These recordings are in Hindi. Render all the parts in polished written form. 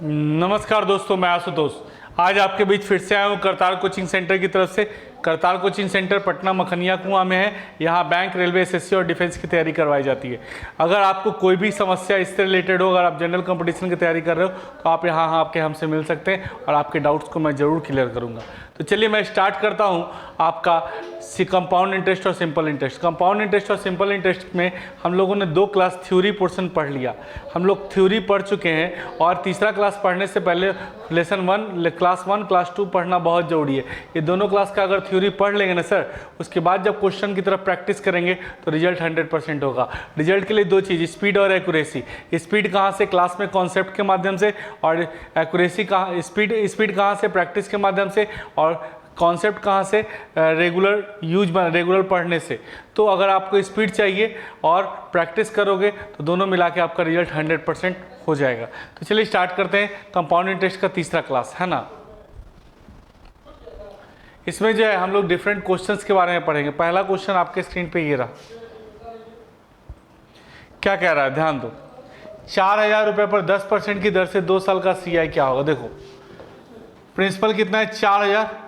नमस्कार दोस्तों, मैं आशुतोष आज आपके बीच फिर से आया हूँ करतार कोचिंग सेंटर की तरफ से। करतार कोचिंग सेंटर पटना मखनिया कुआं में है। यहाँ बैंक, रेलवे, एसएससी और डिफेंस की तैयारी करवाई जाती है। अगर आपको कोई भी समस्या इससे रिलेटेड हो, अगर आप जनरल कंपटीशन की तैयारी कर रहे हो तो आप यहाँ आपके हमसे मिल सकते हैं और आपके डाउट्स को मैं ज़रूर क्लियर करूँगा। तो चलिए मैं स्टार्ट करता हूँ आपका कंपाउंड इंटरेस्ट और सिंपल इंटरेस्ट। कंपाउंड इंटरेस्ट और सिंपल इंटरेस्ट में हम लोगों ने 2 क्लास थ्योरी पोर्शन पढ़ लिया। हम लोग थ्योरी पढ़ चुके हैं और तीसरा क्लास पढ़ने से पहले लेसन 1, क्लास 1, क्लास 2 पढ़ना बहुत ज़रूरी है। ये दोनों क्लास का अगर थ्योरी पढ़ लेंगे ना सर, उसके बाद जब क्वेश्चन की तरफ प्रैक्टिस करेंगे तो रिजल्ट 100% होगा। रिजल्ट के लिए 2 चीज़, स्पीड और एक्यूरेसी। स्पीड कहाँ से? क्लास में कॉन्सेप्ट के माध्यम से, और एक्यूरेसी कहाँ? स्पीड कहाँ से? प्रैक्टिस के माध्यम से, और कॉन्सेप्ट कहाँ से? रेगुलर पढ़ने से। तो अगर आपको स्पीड चाहिए और प्रैक्टिस करोगे तो दोनों मिला के आपका रिजल्ट 100% हो जाएगा। तो चलिए स्टार्ट करते हैं कंपाउंड इंटरेस्ट का तीसरा क्लास, है ना। इसमें जो है हम लोग डिफरेंट क्वेश्चंस के बारे में पढ़ेंगे। पहला क्वेश्चन आपके स्क्रीन पे ये रहा। क्या कह रहा है, ध्यान दो। 4000 रुपये पर 10% की दर से 2 साल का CI क्या होगा? देखो प्रिंसिपल कितना है? 4000।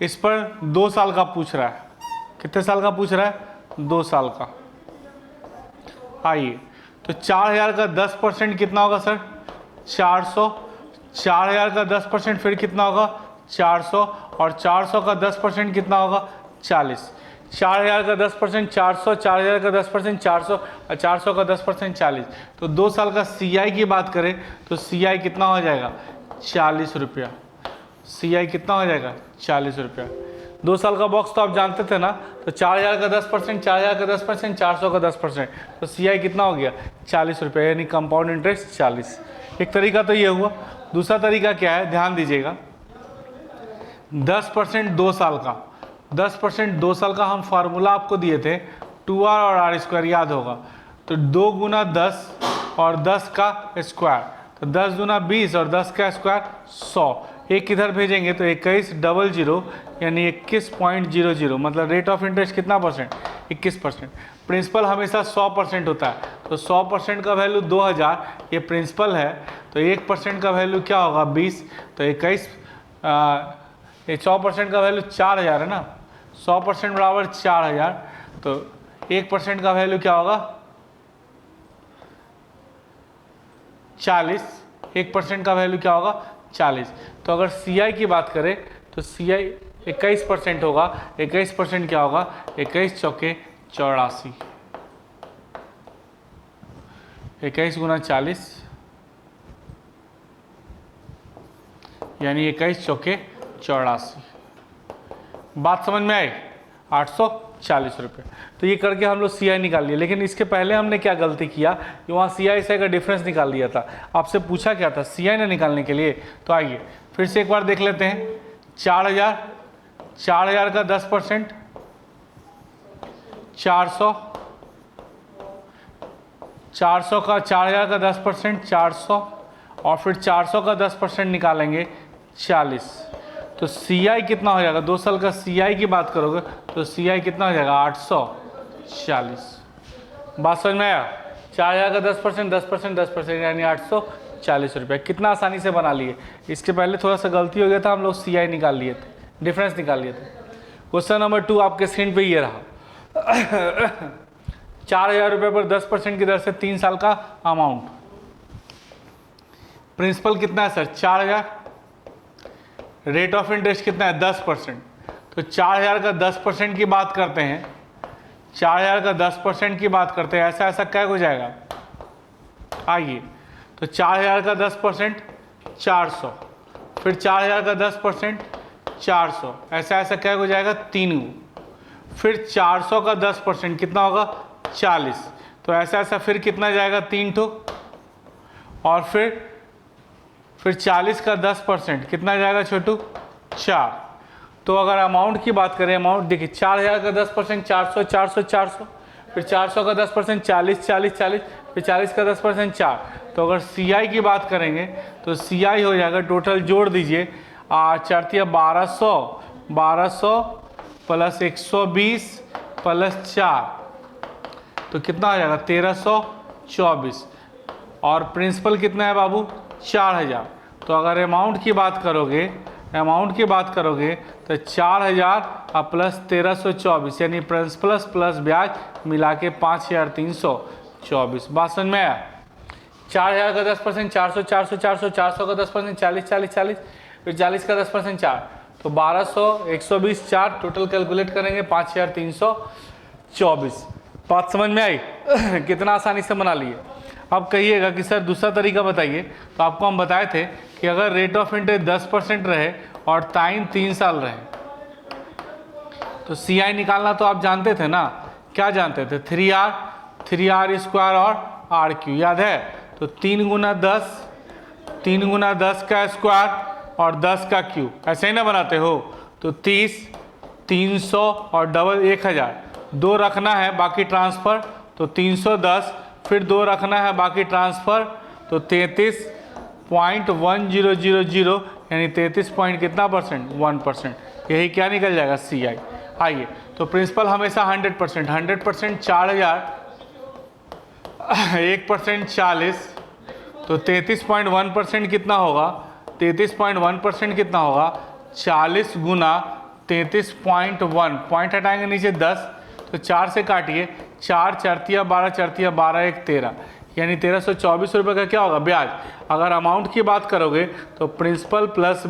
इस पर 2 साल का पूछ रहा है। कितने साल का पूछ रहा है? 2 साल का। आइए, तो 4000 का 10% कितना होगा सर? 400। 4000 का 10% फिर कितना होगा? 400। और 400 का 10% कितना होगा? 40। 4000 का 10% 400, 4000 का 10% 400 और 400 का 10% 40। तो 2 साल का CI की बात करें तो CI कितना हो जाएगा? 40 रुपया। CI कितना हो जाएगा? 40 रुपया। 2 साल का बॉक्स तो आप जानते थे ना। तो 4000 का 10%, 4000 का 10%, 400 का 10%, तो CI कितना हो गया? 40 रुपया, यानी कंपाउंड इंटरेस्ट 40। एक तरीका तो ये हुआ। दूसरा तरीका क्या है, ध्यान दीजिएगा। 10% 2 साल का, 10% 2 साल का हम फार्मूला आपको दिए थे 2r और r², याद होगा। तो 2 गुना 10 और 10 का स्क्वायर, तो 10 गुना 20 और 10 का स्क्वायर 100। एक इधर भेजेंगे तो 2100 यानी 21.00, मतलब रेट ऑफ इंटरेस्ट कितना परसेंट? 21%। प्रिंसिपल हमेशा 100% होता है, तो 100% का वैल्यू 2000, ये प्रिंसिपल है। तो 1% का वैल्यू क्या होगा? 20। तो 100% का वैल्यू 4000 है ना। 100% बराबर 4000। तो 1% का वैल्यू क्या होगा? 40। 1% का वैल्यू क्या होगा? 40। तो अगर CI की बात करें तो CI 21% होगा। 21% क्या होगा? 21 चौके 84। 21 गुना 40 यानी 21 चौके 84। बात समझ में आई? 840 रुपये। तो ये करके हम लोग CI निकाल लिए। लेकिन इसके पहले हमने क्या गलती किया कि वहाँ CI का डिफरेंस निकाल लिया था। आपसे पूछा क्या था? CI ना निकालने के लिए। तो आइए फिर से एक बार देख लेते हैं। 4000 का 10%, 400 का 4000 का 10% 400, और फिर 400 का 10% निकालेंगे 40। तो CI कितना हो जाएगा? 2 साल का CI की बात करोगे तो CI कितना हो जाएगा? 840। बात समझ में आया? 4000 का 10%, 10%, 10% यानी 840 रुपये। कितना आसानी से बना लिए। इसके पहले थोड़ा सा गलती हो गया था, हम लोग CI निकाल लिए थे, डिफरेंस निकाल लिए थे। क्वेश्चन नंबर 2 आपके स्क्रीन पे ये रहा। 4000 रुपये पर 10% की दर से 3 साल का अमाउंट। प्रिंसिपल कितना है सर? 4000। रेट ऑफ इंटरेस्ट कितना है? 10%। तो 4000 का 10% की बात करते हैं, 4000 का 10% की बात करते हैं, ऐसा क्या हो जाएगा? आइए, तो 4000 का 10% 400, फिर 4000 का 10% 400, ऐसा क्या हो जाएगा? 3 गो। फिर 400 का 10% कितना होगा? 40। तो ऐसा फिर कितना जाएगा? 3 ठो। और फिर 40 का 10% कितना जाएगा छोटू? 4। तो अगर अमाउंट की बात करें, अमाउंट देखिए, 4000 का 10% 400, 400, 400, फिर 400 का 10% 40, 40, 40, फिर 40 का 10% 4। तो अगर CI की बात करेंगे तो CI हो जाएगा, टोटल जोड़ दीजिए, 4×1200, 1200 प्लस 120 प्लस 4, तो कितना आ जाएगा? 1324। और प्रिंसिपल कितना है बाबू 4000। तो अगर अमाउंट की बात करोगे तो 4000 प्लस 1324 यानी प्रिंसिपल प्लस ब्याज मिला के 5324। बात समझ में आया? 4000 का 10%, 400 400 400, 400 का 10%, 40 40 40, फिर 40 का 10% 4, तो 1200 120 4, टोटल कैलकुलेट करेंगे 5324। बात समझ में आई? कितना आसानी से बना लिए। अब कहिएगा कि सर दूसरा तरीका बताइए। तो आपको हम बताए थे कि अगर रेट ऑफ इंटरेस्ट 10% रहे और टाइम 3 साल रहे, तो CI निकालना तो आप जानते थे ना, क्या जानते थे? 3R स्क्वायर और RQ याद है? तो 3 गुना 10 का स्क्वायर और 10 का क्यूब, ऐसे ही ना बनाते हो? तो 30 300 और डबल 1000, 2 रखना है बाकी ट्रांसफ़र, तो 310, फिर 2 रखना है बाकी ट्रांसफ़र, तो 33.1000 यानी 33 पॉइंट कितना परसेंट? 1%। यही क्या निकल जाएगा? CI। आइए, तो प्रिंसिपल हमेशा 100%, 100% 4000, 1% 40, तो 33.1% कितना होगा? 33.1% कितना होगा? 40 गुना 33.1, पॉइंट हटाएंगे नीचे 10, तो 4 से काटिए, 4 चरतिया 12 चरतिया 12 1 13, यानी 1324 रुपये का क्या होगा? ब्याज। अगर अमाउंट की बात करोगे तो प्रिंसिपल प्लस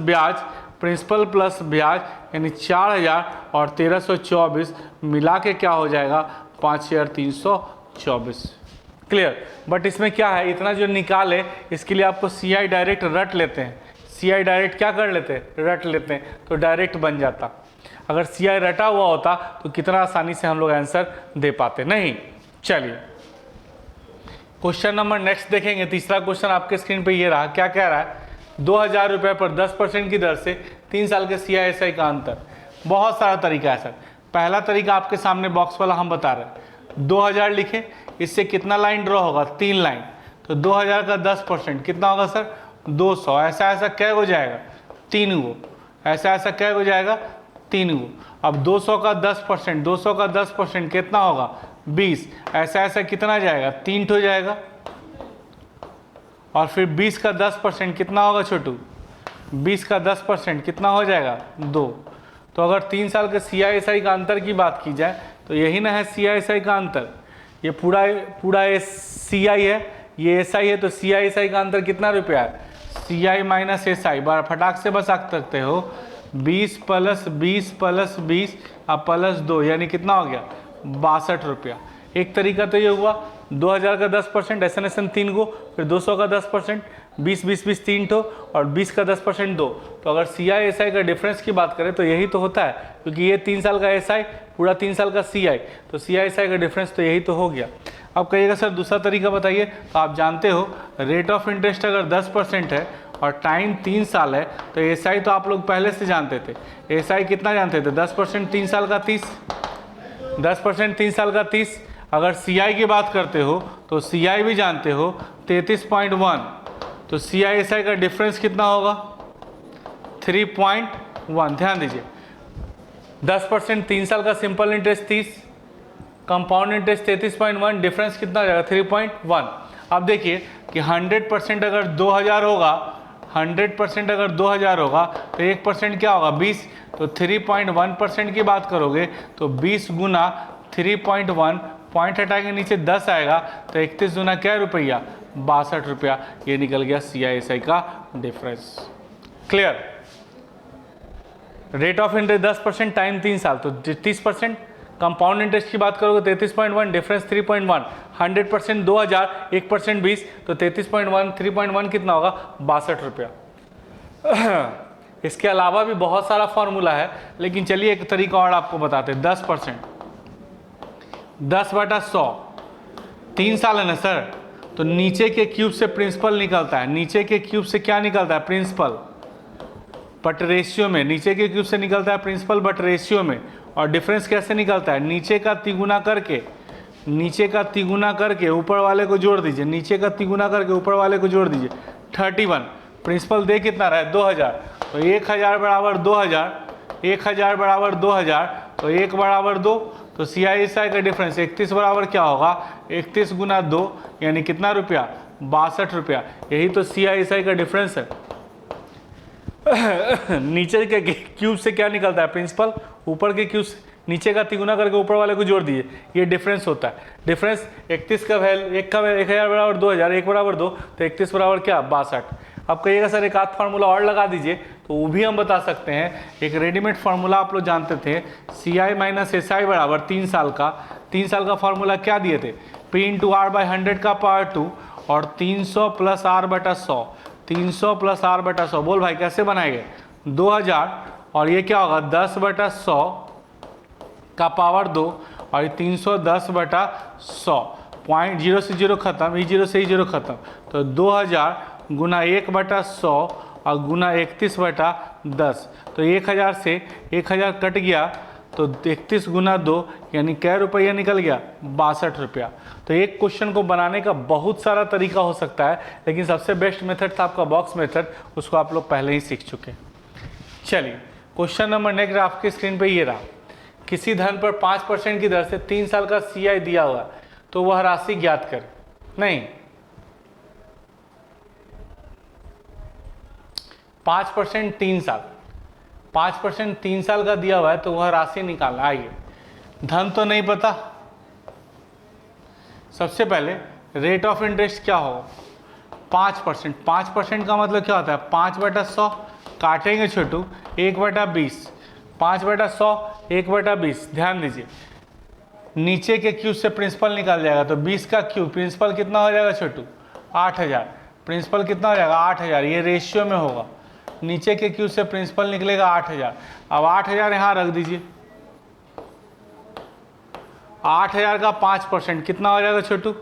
ब्याज यानी 4000 और 1324 मिला के क्या हो जाएगा? 5324। क्लियर? बट इसमें क्या है, इतना जो निकाले इसके लिए आपको CI डायरेक्ट रट लेते हैं। CI डायरेक्ट क्या कर लेते हैं? रट लेते हैं, तो डायरेक्ट बन जाता। अगर CI रटा हुआ होता तो कितना आसानी से हम लोग आंसर दे पाते। नहीं। चलिए क्वेश्चन नंबर नेक्स्ट देखेंगे। तीसरा क्वेश्चन आपके स्क्रीन पे ये रहा। क्या कह रहा है? 2000 रुपये पर 10% की दर से 3 साल के CI/SI का अंतर। बहुत सारा तरीका है सर। पहला तरीका आपके सामने बॉक्स वाला हम बता रहे हैं। 2000 लिखे, इससे कितना लाइन ड्रॉ होगा? 3 लाइन। तो 2000 का 10% कितना होगा सर? 200। ऐसा कै हो जाएगा? 3 गो। ऐसा कै हो जाएगा? 3 गो। अब 200 का 10% कितना होगा? 20। ऐसा कितना जाएगा? 3 हो जाएगा। और फिर 20 का 10% कितना होगा छोटू? 20 का 10% कितना हो जाएगा? 2। तो अगर 3 साल के CI/SI का अंतर की बात की जाए तो यही ना है CI/SI का अंतर। ये पूरा CI है, ये SI है, तो CI/SI का अंतर कितना रुपया है? CI minus SI। बार फटाक से बस आ सकते हो, 20 प्लस 20 प्लस 20 अब प्लस 2, यानी कितना हो गया? 62 रुपया। एक तरीका तो ये हुआ 2000 का 10%, SN 3 गो, फिर 200 का 10%, 20 20 20 3 ठो, और 20 का 10% 2। तो अगर CI/SI का डिफरेंस की बात करें तो यही तो होता है, क्योंकि ये 3 साल का SI, पूरा 3 साल का CI, तो CI/SI का डिफरेंस तो यही तो हो गया। अब कहिएगा सर दूसरा तरीका बताइए। तो आप जानते हो रेट ऑफ इंटरेस्ट अगर 10% है और टाइम 3 साल है, तो SI तो आप लोग पहले से जानते थे। SI कितना जानते थे? 10% 3 साल का 30, 10% 3 साल का 30। अगर CI की बात करते हो तो CI भी जानते हो 33.1, तो CI/SI का डिफरेंस कितना होगा? 3.1। ध्यान दीजिए, 10% 3 साल का simple interest 30, compound interest 33.1, difference कितना हो जाएगा? 3.1। अब देखिए कि 100% अगर 2000 होगा, 100% अगर 2000 होगा तो 1% क्या होगा? 20। तो 3.1% की बात करोगे तो 20 गुना 3.1, पॉइंट हटाएंगे नीचे 10 आएगा, तो 31 गुना क्या रुपया? 62 रुपया। ये निकल गया CI/SI का difference. Clear? Rate of interest 10%, time 3 साल, तो 30%। कंपाउंड इंटरेस्ट की बात करोगे 33.1, डिफरेंस 3.1। 100% 2000, 1% 20, तो 33.1 3.1 कितना होगा? 62 रुपया। इसके अलावा भी बहुत सारा फॉर्मूला है, लेकिन चलिए एक तरीका और आपको बताते हैं। 10%, 10/100, 3 साल है ना सर, तो नीचे के क्यूब से प्रिंसिपल निकलता है। नीचे के क्यूब से क्या निकलता है? प्रिंसिपल, बट रेशियो में। नीचे के क्यूब से निकलता है प्रिंसिपल बट रेशियो में। और डिफरेंस कैसे निकलता है? नीचे का तिगुना करके ऊपर वाले को जोड़ दीजिए। नीचे का तिगुना करके ऊपर वाले को जोड़ दीजिए। 31। प्रिंसिपल दे कितना रहा है? 2000। तो 1000 बराबर 2000, 1000 बराबर 2000, तो 1 बराबर 2, तो CISI का डिफरेंस 31 बराबर क्या होगा, 31 गुना 2 यानी कितना रुपया, 62 रुपया। यही तो CISI का डिफरेंस है। नीचे के क्यूब से क्या निकलता है प्रिंसिपल, ऊपर के क्यूब से नीचे का तिगुना करके ऊपर वाले को जोड़ दीजिए, ये डिफरेंस होता है। डिफरेंस 31 का वैल्यू, एक का 1000 बराबर 2000, 1 बराबर 2, तो 31 बराबर क्या, 62। अब कहिएगा सर एक आध फार्मूला और लगा दीजिए, तो वो भी हम बता सकते हैं। एक रेडीमेड फार्मूला आप लोग जानते थे, CI माइनस SI बराबर 3 साल का, 3 साल का फार्मूला क्या दिए थे, P इंटू R बाई 100 का पावर 2 और 300 प्लस R बटा 100, 300 प्लस R बटा 100। बोल भाई कैसे बनाएंगे, 2000 और ये क्या होगा 10 बटा 100 का पावर 2 और ये 310 बटा 100, पॉइंट 0 से 0 खत्म, ई 0 से ई 0 खत्म, तो 2000 गुना 1 बटा 100 और गुना 31 बटा 10, तो 1000 से 1000 कट गया, तो 31 गुना 2 यानी कै रुपया निकल गया, 62 रुपया। तो एक क्वेश्चन को बनाने का बहुत सारा तरीका हो सकता है, लेकिन सबसे बेस्ट मेथड था आपका बॉक्स मेथड, उसको आप लोग पहले ही सीख चुके। चलिए क्वेश्चन नंबर नेक्स्ट आपकी स्क्रीन पे ये रहा, किसी धन पर 5% की दर से 3 साल का CI दिया हुआ, तो वह राशि ज्ञात कर। नहीं, 5% 3 साल, 5% 3 साल का दिया हुआ है, तो वह राशि निकालना। आइए, धन तो नहीं पता, सबसे पहले रेट ऑफ इंटरेस्ट क्या होगा, 5%। 5% का मतलब क्या होता है, 5 बटा 100 काटेंगे छोटू, 1 बटा 20, 5 बटा 100 1 बटा 20। ध्यान दीजिए नीचे के क्यूब से प्रिंसिपल निकाल जाएगा, तो 20 का क्यूब प्रिंसिपल कितना हो जाएगा छोटू, 8000। प्रिंसिपल कितना हो जाएगा, 8000, ये रेशियो में होगा। नीचे के क्यूब से प्रिंसिपल निकलेगा 8000। अब 8000 यहाँ रख दीजिए, 8000 का 5% कितना हो जाएगा छोटू,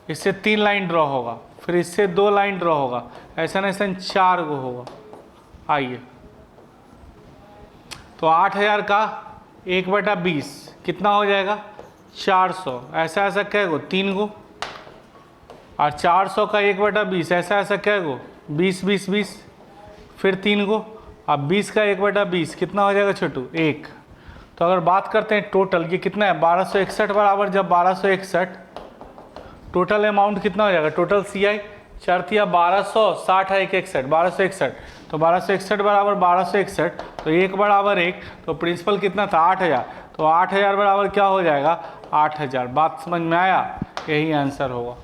इससे 3 लाइन ड्रॉ होगा, फिर इससे 2 लाइन ड्रॉ होगा, ऐसा न ऐसा 4 गो होगा। आइए, तो 8000 का 1 बटा 20 कितना हो जाएगा, 400, ऐसा ऐसा कै गो, 3 गो, और 400 का 1 बटा 20 ऐसा ऐसा कै गो, 20 20 20, फिर 3 गो। अब 20 का 1 बटा 20 कितना हो जाएगा छोटू, 1। तो अगर बात करते हैं टोटल, ये कितना है 1261 बराबर, जब 1261 टोटल अमाउंट कितना हो जाएगा, टोटल CI 4 1260 है 161, 1261, तो 1261 बराबर 1261, तो 1 बराबर 1, तो प्रिंसिपल कितना था 8000, तो 8000 बराबर क्या हो जाएगा, 8000। बात समझ में आया, यही आंसर होगा।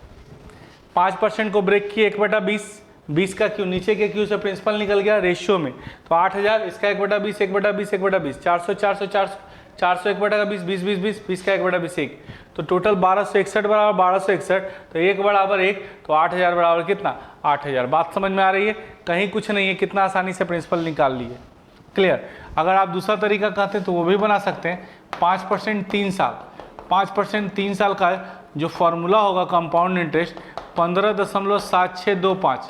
5% को ब्रेक किए 1 बटा 20, 20 का क्यू नीचे के क्यू से प्रिंसिपल निकल गया रेशियो में, तो 8000, इसका 1 बटा 20, 1 बटा 20, 1 बटा 20, 400 400 400 400 1 बटा 20, 20 20 20, 20 का 1 बटा 20 1, तो टोटल 1261 बराबर 1261, तो 1 बराबर 1, तो 8000 बराबर कितना, 8000। बात समझ में आ रही है, कहीं कुछ नहीं है, कितना आसानी से प्रिंसिपल निकाल लिए। क्लियर। अगर आप दूसरा तरीका कहते हैं तो वो भी बना सकते हैं, 5% 3 साल, 5% 3 साल का जो फॉर्मूला होगा कंपाउंड इंटरेस्ट 15.7625,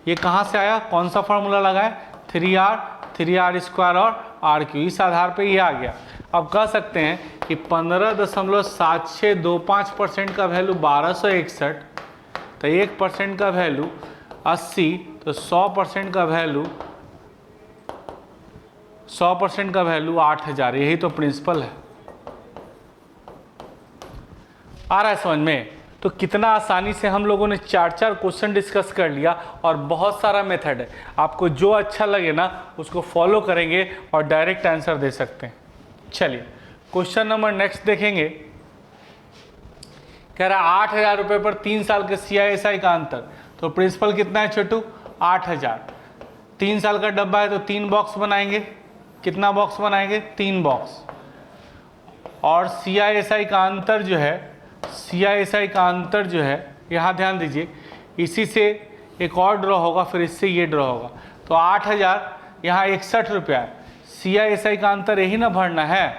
ये कहाँ से आया, कौन सा फॉर्मूला लगाए, 3R स्क्वायर और RQ, इस आधार पे ये आ गया। अब कह सकते हैं कि 15.7625% का वैल्यू 1261, तो 1% का वैल्यू 80, तो 100% का वैल्यू 100% का वैल्यू 8000, यही तो प्रिंसिपल है। आ रहा है समझ में। तो कितना आसानी से हम लोगों ने 4 क्वेश्चन डिस्कस कर लिया और बहुत सारा मेथड है, आपको जो अच्छा लगे ना उसको फॉलो करेंगे और डायरेक्ट आंसर दे सकते हैं। चलिए क्वेश्चन नंबर नेक्स्ट देखेंगे। कह रहा है 8000 रुपये पर 3 साल के CISI का अंतर, तो प्रिंसिपल कितना है छोटू, 8000। 3 साल का डब्बा है तो 3 बॉक्स बनाएंगे, कितना बॉक्स बनाएंगे, 3 बॉक्स। और CISI का अंतर जो है, CISI का अंतर जो है, यहाँ ध्यान दीजिए, इसी से एक और ड्रॉ होगा, फिर इससे ये ड्रॉ होगा, तो 8000 यहाँ 61 रुपया है। CISI का अंतर यही ना भरना है,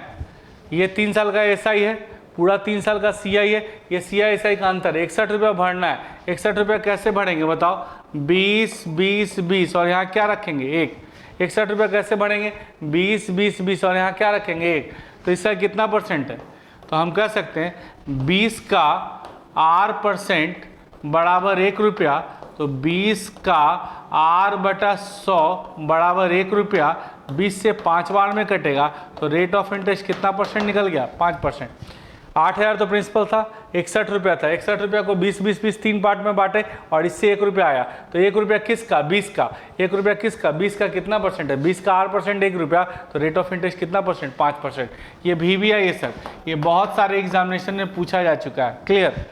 ये 3 साल का SI है, पूरा 3 साल का CI है, ये CISI का अंतर 61 रुपया भरना है। 61 रुपया कैसे भरेंगे बताओ, 20 20 20 और यहाँ क्या रखेंगे, 1। 61 रुपया कैसे भरेंगे, 20 20 20 और यहाँ क्या रखेंगे, 1। तो इसका कितना परसेंट है, तो हम कह सकते हैं 20 का R% बराबर 1 रुपया, तो 20 का R बटा 100 बराबर 1 रुपया, 20 से 5 बार में कटेगा तो रेट ऑफ इंटरेस्ट कितना परसेंट निकल गया? 5%। 8,000 तो प्रिंसिपल था, 61 रुपया था, 61 रुपया को 20-20-20 3 पार्ट में बांटे और इससे 1 रुपया आया। तो 1 रुपया किसका? 20 का। 1 रुपया किसका? 20 का कितना परसेंट है? 20 का 8% 1 रुपया, तो रेट ऑफ इंटरेस्ट कितना परसेंट? 5%। ये भी है ये सब, ये बहुत सारे एग्जामिनेशन में पूछा जा चुका है। क्लियर?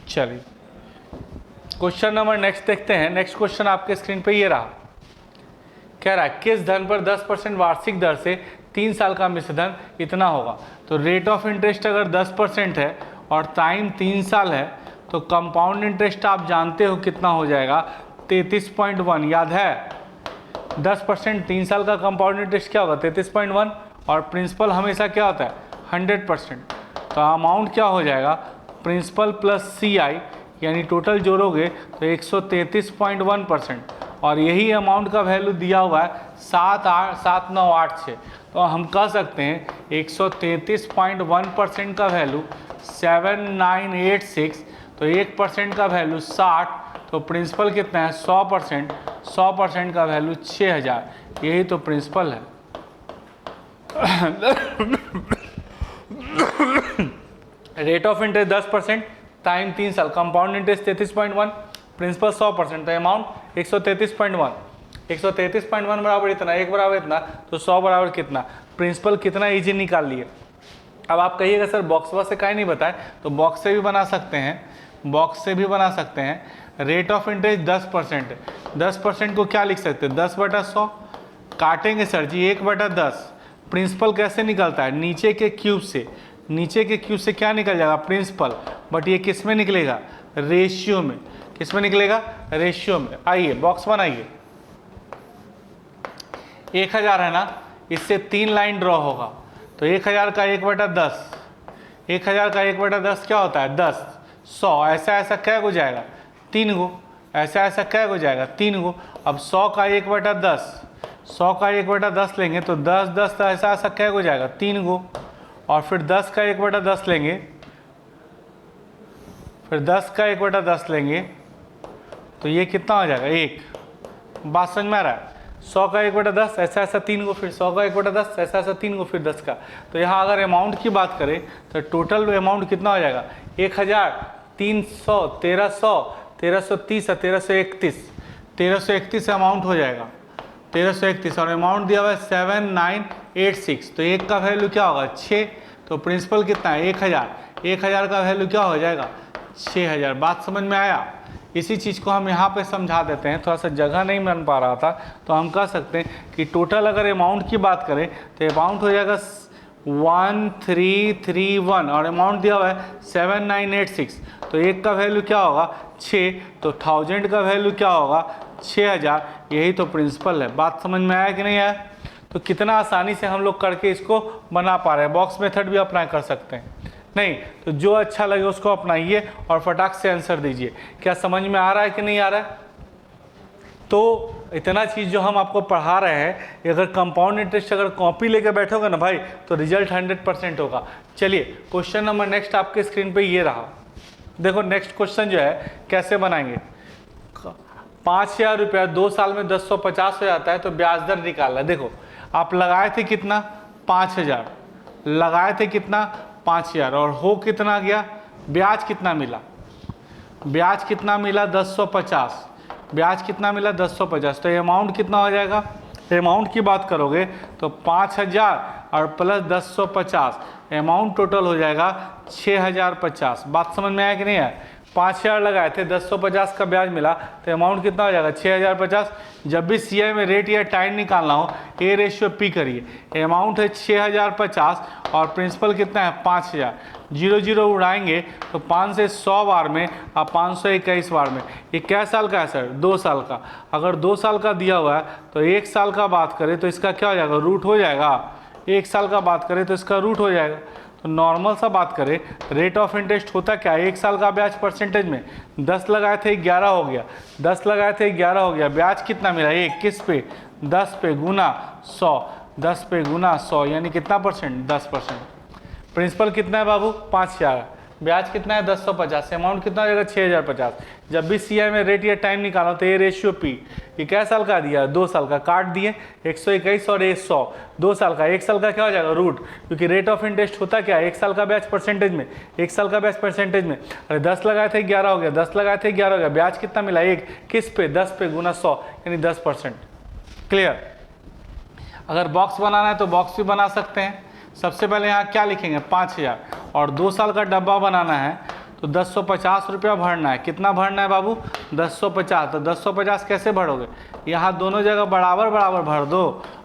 चलिए क्वेश्चन नंबर नेक्स्ट देखते हैं। नेक्स्ट क्वेश्चन आपके स्क्रीन पे ये रहा, कह रहा है किस धन पर 10% वार्षिक दर से 3 साल का मिश्र धन इतना होगा। तो रेट ऑफ इंटरेस्ट अगर 10% है और टाइम 3 साल है तो कंपाउंड इंटरेस्ट आप जानते हो कितना हो जाएगा? 33.1। याद है 10% 3 साल का कंपाउंड इंटरेस्ट क्या होगा? 33.1। और प्रिंसिपल हमेशा क्या होता है? 100%। तो अमाउंट क्या हो जाएगा? प्रिंसिपल प्लस CI यानी टोटल जोड़ोगे तो 133.1%। और यही अमाउंट का वैल्यू दिया हुआ है 7,986। तो हम कह सकते हैं 133.1% का वैल्यू 7,986। तो 1% का वैल्यू 60। तो प्रिंसिपल कितना है? 100%। 100% का वैल्यू 6,000। यही तो प्रिंसिपल है। रेट ऑफ इंटरेस्ट 10%, टाइम 3 साल, कंपाउंड इंटरेस्ट 33.1, प्रिंसिपल 100%। तो अमाउंट 133.1। 133.1 बराबर इतना, 1 बराबर इतना, तो 100 बराबर कितना? प्रिंसिपल कितना इजी निकाल लिए। अब आप कहिएगा सर बॉक्स से काहे नहीं बताए, तो बॉक्स से भी बना सकते हैं, बॉक्स से भी बना सकते हैं। रेट ऑफ इंटरेस्ट 10% है, 10% को क्या लिख सकते हैं? 10/100 काटेंगे सर जी, 1/10। प्रिंसिपल कैसे निकलता है? नीचे के क्यूब से, नीचे के क्यूब से क्या निकल जाएगा? प्रिंसिपल। बट ये किस में निकलेगा? रेशियो में। किस में निकलेगा? रेशियो में। आइए बॉक्स बनाइए। 1000 है ना, इससे 3 लाइन ड्रॉ होगा। तो 1000 का 1/10, 1000 का 1/10 क्या होता है? 10। 100 ऐसा ऐसा कै गो जाएगा? 3 गो। ऐसा ऐसा कै गो जाएगा? 3 गो। अब 100 का 1/10, 100 का 1/10 लेंगे तो 10 10 ऐसा ऐसा कै गो जाएगा? 3 गो। और फिर 10 का 1/10 लेंगे, फिर 10 का 1/10 लेंगे तो ये कितना हो जाएगा? 1। बात समझ में आ रहा है? 100 का 1/10 ऐसा ऐसा 3 गो, फिर 100 का 1/10 ऐसा ऐसा 3 गो, फिर 10 का। तो यहाँ अगर अमाउंट की बात करें तो टोटल अमाउंट कितना हो जाएगा? 1000, 300, 1300, 1330 और 1331। 1331 अमाउंट हो जाएगा, 1331। और अमाउंट दिया हुआ है 7,986। तो 1 का वैल्यू क्या होगा? 6। तो प्रिंसिपल कितना है? 1000। 1000 का वैल्यू क्या हो जाएगा? 6000। बात समझ में आया? इसी चीज़ को हम यहाँ पे समझा देते हैं, थोड़ा सा जगह नहीं बन पा रहा था तो हम कह सकते हैं कि टोटल अगर अमाउंट की बात करें तो अमाउंट हो जाएगा 1331 और अमाउंट दिया हुआ है 7,986। तो 1 का वैल्यू क्या होगा? 6। तो 1000 का वैल्यू क्या होगा? 6000। यही तो प्रिंसिपल है। बात समझ में आया कि नहीं आया? तो कितना आसानी से हम लोग करके इसको बना पा रहे हैं। बॉक्स मेथड भी अप्लाई कर सकते हैं। नहीं तो जो अच्छा लगे उसको अपनाइए और फटाक से आंसर दीजिए। क्या समझ में आ रहा है कि नहीं आ रहा है? तो इतना चीज़ जो हम आपको पढ़ा रहे हैं, अगर कंपाउंड इंटरेस्ट अगर कॉपी लेकर बैठोगे ना भाई तो रिजल्ट 100% होगा। चलिए क्वेश्चन नंबर नेक्स्ट आपके स्क्रीन पे ये रहा। देखो नेक्स्ट क्वेश्चन जो है कैसे बनाएंगे। 5,000 रुपया 2 साल में 1050 हो जाता है तो ब्याज दर निकालना। देखो आप लगाए थे कितना? 5000। लगाए थे कितना? 5000। और हो कितना गया? ब्याज कितना मिला? ब्याज कितना मिला? 1050। ब्याज कितना मिला? 1050। तो अमाउंट कितना हो जाएगा? अमाउंट की बात करोगे तो 5000 और प्लस 1050 अमाउंट टोटल हो जाएगा 6050। बात समझ में आया कि नहीं आया? 5000 लगाए थे, 1050 का ब्याज मिला तो अमाउंट कितना हो जाएगा? 6050। जब भी CI में रेट या टाइम निकालना हो A/P करिए। अमाउंट है 6050 और प्रिंसिपल कितना है? 5000। 0 0 उड़ाएंगे तो 5 से 100 बार में और 521 बार में। ये क्या साल का है सर? 2 साल का। अगर 2 साल का दिया हुआ है तो 1 साल का बात करें तो इसका क्या हो जाएगा? रूट हो जाएगा। 1 साल का बात करें तो इसका रूट हो जाएगा। तो नॉर्मल सा बात करें, रेट ऑफ इंटरेस्ट होता क्या है? 1 साल का ब्याज परसेंटेज में 10 लगाए थे 11 हो गया, 10 लगाए थे 11 हो गया। ब्याज कितना मिला? 1। किस पे? 10 पे गुना 100, 10 पे गुना 100 यानी कितना परसेंट? 10%। प्रिंसिपल कितना है बाबू? 5000। ब्याज कितना है 1050, अमाउंट कितना हो जाएगा 6050। जब भी सीआई में रेट या टाइम निकालो तो ये रेशियो पी, ये क्या साल का दिया 2 साल का, काट दिए 121 और 100, 2 साल का, 1 साल का क्या हो जाएगा रूट, क्योंकि रेट ऑफ इंटरेस्ट होता क्या है 1 साल का ब्याज परसेंटेज में, 1 साल का ब्याज परसेंटेज में। अरे 10 लगाए थे 11 हो गया, 10 लगाए थे 11 हो गया, ब्याज कितना मिला 1, किस पे 10 पे गुना 100 यानी 10%। क्लियर। अगर बॉक्स बनाना है तो बॉक्स भी बना सकते हैं। सबसे पहले यहाँ क्या लिखेंगे 5000, और 2 साल का डब्बा बनाना है तो 1050 रुपया भरना है। कितना भरना है बाबू 1050, तो 1050 कैसे भरोगे, यहाँ दोनों जगह बराबर बराबर भर दो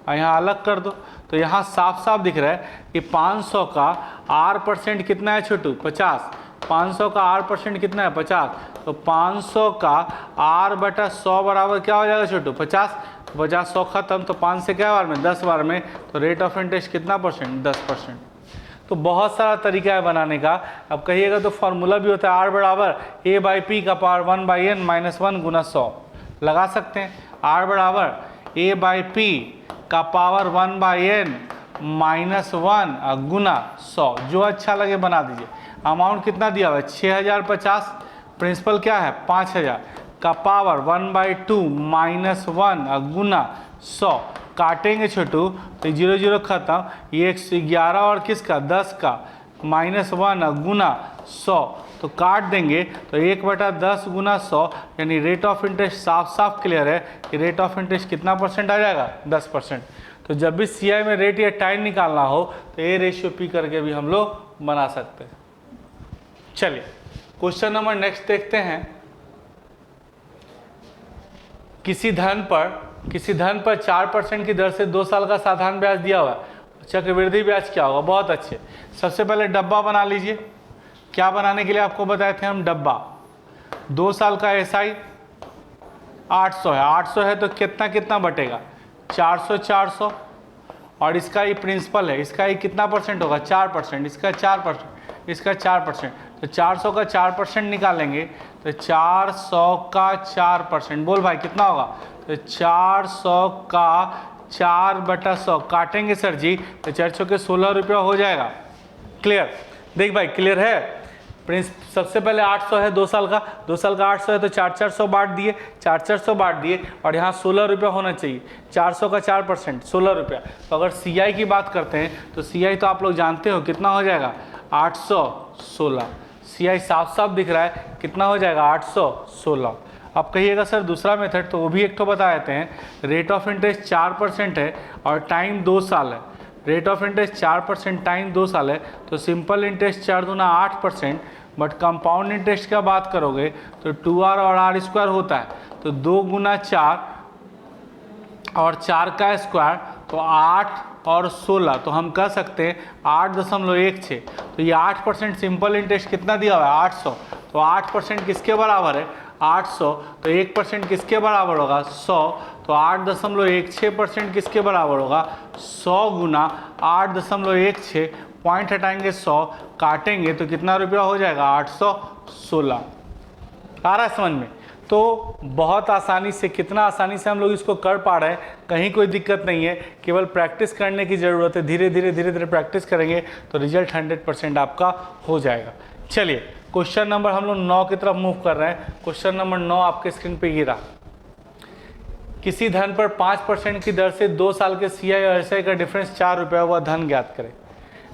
और यहाँ अलग कर दो। तो यहाँ साफ साफ दिख रहा है कि 500 का R% कितना है छोटू 50, 500 का R% कितना है 50, तो 500 का R/100 बराबर क्या हो जाएगा छोटू 50, 50 100 खत्म, तो 5 से क्या बार में 10 बार में, तो रेट ऑफ इंटरेस्ट कितना परसेंट 10%। तो बहुत सारा तरीका है बनाने का। अब कहिएगा तो फॉर्मूला भी होता है R बराबर A/P का पावर 1/n - 1 गुना 100, लगा सकते हैं। R बराबर A/P का पावर 1/n - 1 गुना 100, जो अच्छा लगे बना दीजिए। अमाउंट कितना दिया हुआ है 6050, प्रिंसिपल क्या है 5000 का पावर 1/2 - 1 गुना 100, काटेंगे छोटू तो 0 0 खत्म, ये 111 और किसका 10 का -1 गुना 100, तो काट देंगे तो 1/10 गुना 100 यानी रेट ऑफ इंटरेस्ट साफ साफ क्लियर है कि रेट ऑफ इंटरेस्ट कितना परसेंट आ जाएगा 10%। तो जब भी सीआई में रेट या टाइम निकालना हो तो ए रेशियो पी करके भी हम लोग बना सकते हैं। चलिए क्वेश्चन नंबर नेक्स्ट देखते हैं। किसी धन पर 4% की दर से 2 साल का साधारण ब्याज दिया हुआ है। चक्रवृद्धि ब्याज क्या होगा, बहुत अच्छे। सबसे पहले डब्बा बना लीजिए। क्या बनाने के लिए आपको बताए थे हम, डब्बा। 2 साल का एसआई 800 है, 800 है तो कितना कितना बटेगा 400 400, और इसका ये प्रिंसिपल है, इसका ये कितना परसेंट होगा 4%, इसका 4%, इसका 4%, तो 400 का 4% निकालेंगे तो 400 का 4%, बोल भाई कितना होगा, तो 400 का 4/100 काटेंगे सर जी तो 400 के 16 रुपया हो जाएगा। क्लियर, देख भाई क्लियर है। प्रिंस सबसे पहले 800 है 2 साल का, 2 साल का 800 है तो 400 बांट दिए, 400 बांट दिए, और यहाँ 16 रुपया होना चाहिए। 400 का 4% 16 रुपया। तो अगर सीआई की बात करते हैं तो सीआई तो आप लोग जानते हो कितना हो जाएगा 816। सीआई साफ साफ दिख रहा है कितना हो जाएगा 816। अब कहिएगा सर दूसरा मेथड, तो वो भी एक तो बता देते हैं। रेट ऑफ इंटरेस्ट 4% है और टाइम 2 साल है। रेट ऑफ इंटरेस्ट 4%, टाइम 2 साल है, तो सिंपल इंटरेस्ट 4 दूना 8%, बट कंपाउंड इंटरेस्ट का बात करोगे तो 2r और r² होता है, तो 2 गुना 4 और 4 का स्क्वायर तो 8 और 16, तो हम कह सकते हैं 8.16। तो ये 8% सिंपल इंटरेस्ट कितना दिया हुआ है 800, तो 8% किसके बराबर है 800, तो 1% किसके बराबर होगा 100, तो 8.16% किसके बराबर होगा 100 गुना 8.16, पॉइंट हटाएंगे 100, काटेंगे तो कितना रुपया हो जाएगा 816। आ रहा है समझ में। तो बहुत आसानी से, कितना आसानी से हम लोग इसको कर पा रहे हैं, कहीं कोई दिक्कत नहीं है, केवल प्रैक्टिस करने की ज़रूरत है। धीरे धीरे प्रैक्टिस करेंगे तो रिजल्ट 100% आपका हो जाएगा। चलिए क्वेश्चन नंबर हम लोग 9 की तरफ मूव कर रहे हैं। क्वेश्चन नंबर 9 आपके स्क्रीन पे ये रहा। किसी धन पर 5% की दर से 2 साल के सीआई और एसआई का डिफरेंस 4 रुपया हुआ धन ज्ञात करें।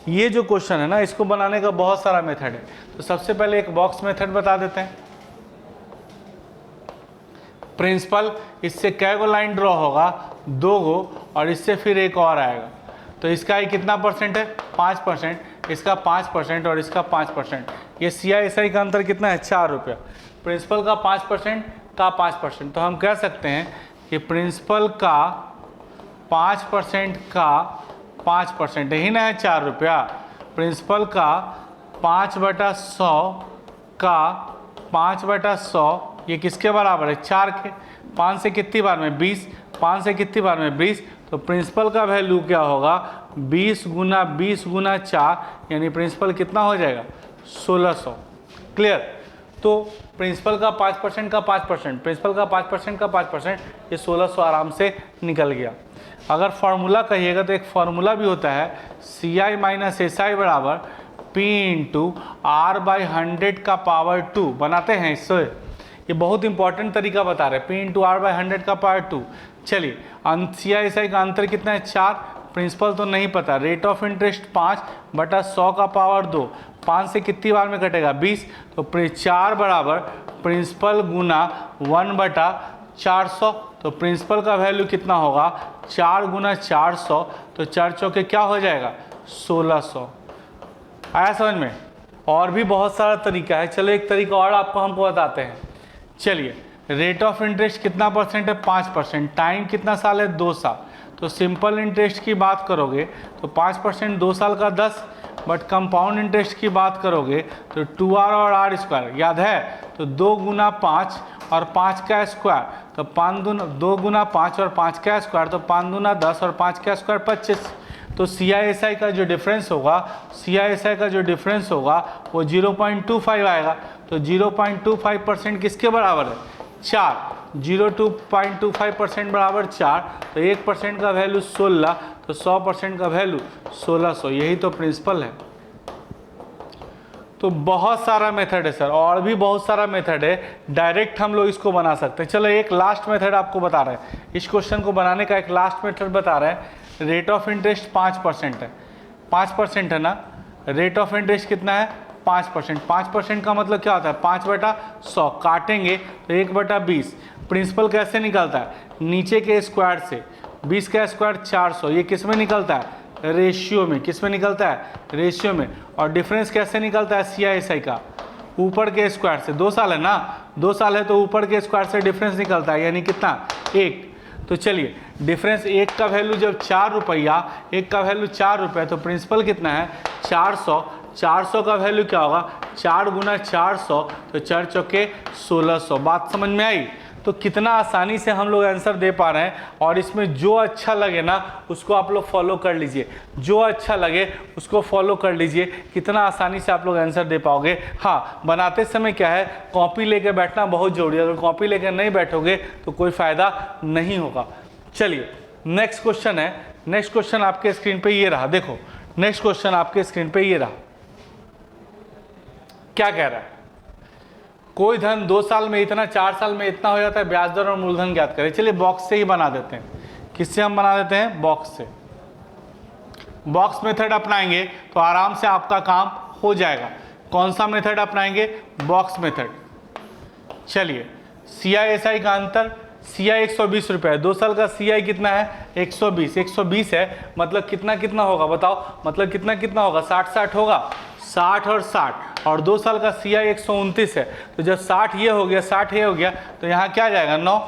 ये जो क्वेश्चन है ना, इसको बनाने का बहुत सारा मेथड है। तो सबसे पहले एक बॉक्स मेथड बता देते हैं। प्रिंसिपल, इससे कै गो लाइन ड्रॉ होगा 2 गो, और इससे फिर एक और आएगा। तो इसका ये कितना परसेंट है 5%, इसका 5% और इसका 5%। ये सीआई एसआई का अंतर कितना है 4 रुपया। प्रिंसिपल का 5% का 5%, तो हम कह सकते हैं कि प्रिंसिपल का 5% का 5%, यही ना है 4 रुपया। प्रिंसिपल का 5/100 का 5/100, ये किसके बराबर है 4 के। 5 से कितनी बार में 20, 5 से कितनी बार में 20, तो प्रिंसिपल का वैल्यू क्या होगा 20 गुना 20 गुना 4, यानी प्रिंसिपल कितना हो जाएगा 1600। क्लियर। तो प्रिंसिपल का 5% का 5%, प्रिंसिपल का 5% का 5%, ये 1600 आराम से निकल गया। अगर फार्मूला कहिएगा तो एक फार्मूला भी होता है, CI माइनस SI बराबर P इंटू आर बाई 100 का पावर 2 बनाते हैं इससे। ये बहुत इंपॉर्टेंट तरीका बता रहे हैं, P इंटू आर बाई 100 का पावर 2। चलिए CI/SI का अंतर कितना है 4, प्रिंसिपल तो नहीं पता, रेट ऑफ इंटरेस्ट 5 बटा 100 का पावर 2, 5 से कितनी बार में कटेगा 20, तो 4 बराबर प्रिंसिपल गुना 1 बटा 400, तो प्रिंसिपल का वैल्यू कितना होगा 4 गुना 400, तो 4 चौके क्या हो जाएगा 1600। आया समझ में? और भी बहुत सारा तरीका है, चलो एक तरीका और आपको हमको बताते हैं। चलिए रेट ऑफ इंटरेस्ट कितना परसेंट है 5%, टाइम कितना साल है 2 साल, तो सिंपल इंटरेस्ट की बात करोगे तो 5% 2 साल का 10, बट कंपाउंड इंटरेस्ट की बात करोगे तो 2r और r स्क्वायर याद है, तो 2 गुना 5 और 5 का स्क्वायर, तो 2 गुना 5 और 5 का स्क्वायर, तो 5 गुना 10 और 5 का स्क्वायर 25। तो CI/SI का जो डिफरेंस होगा, CI/SI का जो डिफरेंस होगा वो 0.25 आएगा, तो 0.25% किसके बराबर है 4, 0.25% बराबर 4, तो 1% का वैल्यू 16, तो 100% का वैल्यू 1600, यही तो प्रिंसिपल है। तो बहुत सारा मेथड है सर, और भी बहुत सारा मेथड है, डायरेक्ट हम लोग इसको बना सकते हैं। चलो एक लास्ट मेथड आपको बता रहे हैं, इस क्वेश्चन को बनाने का एक लास्ट मेथड बता रहे हैं। रेट ऑफ इंटरेस्ट 5% है, 5% है ना, रेट ऑफ इंटरेस्ट कितना है 5%, 5% का मतलब क्या होता है 5 बटा 100, काटेंगे तो 1 बटा 20। प्रिंसिपल कैसे निकलता है, नीचे के स्क्वायर से, 20 का स्क्वायर 400, ये किस में निकलता है रेशियो में, किस में निकलता है रेशियो में। और डिफरेंस कैसे निकलता है CI/SI का, ऊपर के स्क्वायर से, 2 साल है ना, 2 साल है तो ऊपर के स्क्वायर से डिफरेंस निकलता है, यानी कितना 1। तो चलिए डिफरेंस 1 का वैल्यू जब 4 रुपया, 1 का वैल्यू 4 रुपया, तो प्रिंसिपल कितना है 400, 400 का वैल्यू क्या होगा 4 गुना 400, तो 4 चौके 1600। बात समझ में आई? तो कितना आसानी से हम लोग आंसर दे पा रहे हैं, और इसमें जो अच्छा लगे ना उसको आप लोग फॉलो कर लीजिए, जो अच्छा लगे उसको फॉलो कर लीजिए, कितना आसानी से आप लोग आंसर दे पाओगे। हाँ, बनाते समय क्या है कॉपी लेके बैठना बहुत जरूरी है, अगर कॉपी लेकर नहीं बैठोगे तो कोई फ़ायदा नहीं होगा। चलिए नेक्स्ट क्वेश्चन है, नेक्स्ट क्वेश्चन आपके स्क्रीन पे ये रहा, देखो नेक्स्ट क्वेश्चन आपके स्क्रीन पे ये रहा। क्या कह रहा है, कोई धन 2 साल में इतना, 4 साल में इतना हो जाता है, ब्याज दर और मूलधन ज्ञात करें। चलिए बॉक्स से ही बना देते हैं, किससे हम बना देते हैं बॉक्स से। बॉक्स मेथड अपनाएंगे तो आराम से आपका काम हो जाएगा। कौन सा मेथड अपनाएंगे, बॉक्स मेथड। चलिए CI/SI का अंतर, CI 120 रुपये, 2 साल का CI कितना है 120, 120 है, मतलब कितना कितना होगा बताओ, मतलब कितना कितना होगा 60-60 होगा, 60 और 60, और 2 साल का CI 129 है, तो जब 60 ये हो गया 60 ये हो गया, तो यहाँ क्या जाएगा 9।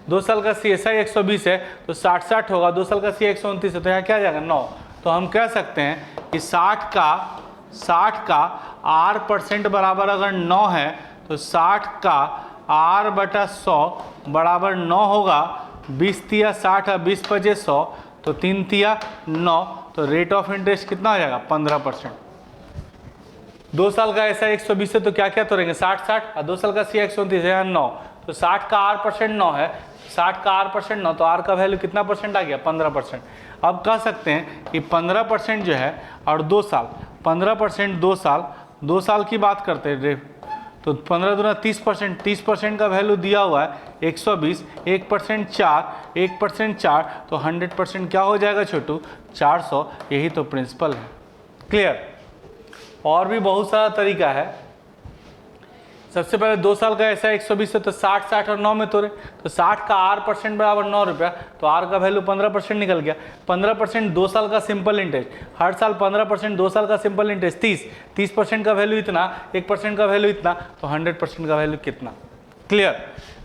2 साल का CSI 120 है तो 60-60 होगा, 2 साल का CI 129 है तो यहाँ क्या जाएगा 9। तो हम कह सकते हैं कि 60 का R% बराबर अगर 9 है तो 60 का R बटा 100 बराबर 9 होगा। 20 तिया 60 और 20 पचे 100, तो 3 तिया 9, तो रेट ऑफ इंटरेस्ट कितना हो जाएगा 15%। 2 साल का ऐसा 120 है तो क्या क्या तोड़ेंगे 60-60, और 2 साल का CI 129 है 9, तो 60 का R% 9 है, 60 का R% 9, तो R का वैल्यू कितना परसेंट आ गया 15%। अब कह सकते हैं कि 15% जो है, और 2 साल 15%, 2 साल की बात करते हैं तो 15 दूना 30%, 30% का वैल्यू दिया हुआ है 120, 1% 4, 1% 4, तो 100% क्या हो जाएगा छोटू 400। यही तो प्रिंसिपल है। क्लियर? और भी बहुत सारा तरीका है। सबसे पहले 2 साल का ऐसा 120 है तो 60, 60 और 9 में तोड़े, तो 60 का R% बराबर 9 रुपया, तो R का वैल्यू 15% निकल गया। 15% 2 साल का सिंपल इंटरेस्ट, हर साल 15%, 2 साल का सिंपल इंटरेस्ट 30% का वैल्यू इतना, 1% का वैल्यू इतना, तो 100% का वैल्यू कितना। क्लियर?